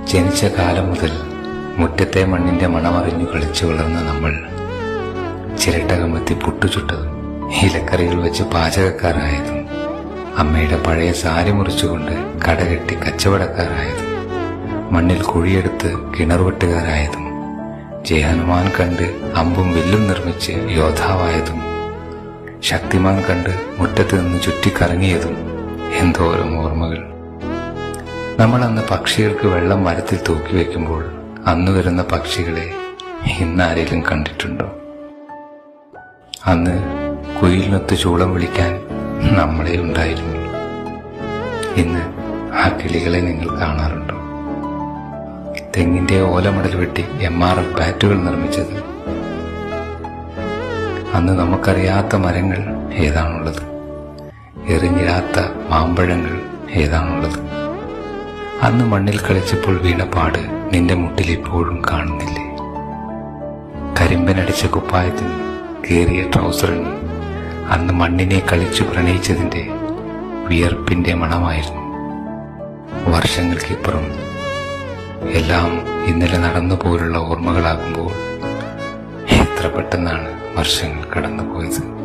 ജനിച്ച കാലം മുതൽ മുറ്റത്തെ മണ്ണിന്റെ മണമറിഞ്ഞു കളിച്ചു വളർന്ന നമ്മൾ ചിരട്ട കമത്തി പുട്ടുചുട്ടതും ഇലക്കറികൾ വെച്ച് പാചകക്കാരായതും അമ്മയുടെ പഴയ സാരി മുറിച്ചുകൊണ്ട് കടകെട്ടി കച്ചവടക്കാരായതും മണ്ണിൽ കുഴിയെടുത്ത് കിണറുവെട്ടുകാരായതും ജയഹനുമാൻ കണ്ട് അമ്പും വില്ലും നിർമ്മിച്ച് യോദ്ധാവായതും ശക്തിമാൻ കണ്ട് മുറ്റത്ത് നിന്ന് ചുറ്റിക്കറങ്ങിയതും എന്തോരം ഓർമ്മകൾ. നമ്മൾ അന്ന് പക്ഷികൾക്ക് വെള്ളം മരത്തിൽ തൂക്കി വയ്ക്കുമ്പോൾ അന്ന് വരുന്ന പക്ഷികളെ ഇന്നാരെങ്കിലും കണ്ടിട്ടുണ്ടോ? അന്ന് കുയിലിനൊത്ത് ചൂളം വിളിക്കാൻ നമ്മളെ ഉണ്ടായിരുന്നു. ഇന്ന് ആ കിളികളെ നിങ്ങൾ കാണാറുണ്ടോ? തെങ്ങിന്റെ ഓലമടൽ വെട്ടി MRF ബാറ്റുകൾ നിർമ്മിച്ചത്. അന്ന് നമുക്കറിയാത്ത മരങ്ങൾ ഏതാണുള്ളത്? എറിഞ്ഞിടാത്ത മാമ്പഴങ്ങൾ ഏതാണുള്ളത്? അന്ന് മണ്ണിൽ കളിച്ചപ്പോൾ വീണ പാട് നിന്റെ മുട്ടിൽ ഇപ്പോഴും കാണുന്നില്ലേ? കരിമ്പനടിച്ച കുപ്പായത്തിന് കീറിയ ട്രൗസറിന് അന്ന് മണ്ണിനെ കളിച്ചു പ്രണയിച്ചതിന്റെ വിയർപ്പിന്റെ മണമായിരുന്നു. വർഷങ്ങൾക്കിപ്പുറം എല്ലാം ഇന്നലെ നടന്നു പോലുള്ള ഓർമ്മകളാകുമ്പോൾ എത്ര പെട്ടെന്നാണ് വർഷങ്ങൾ കടന്നുപോയത്.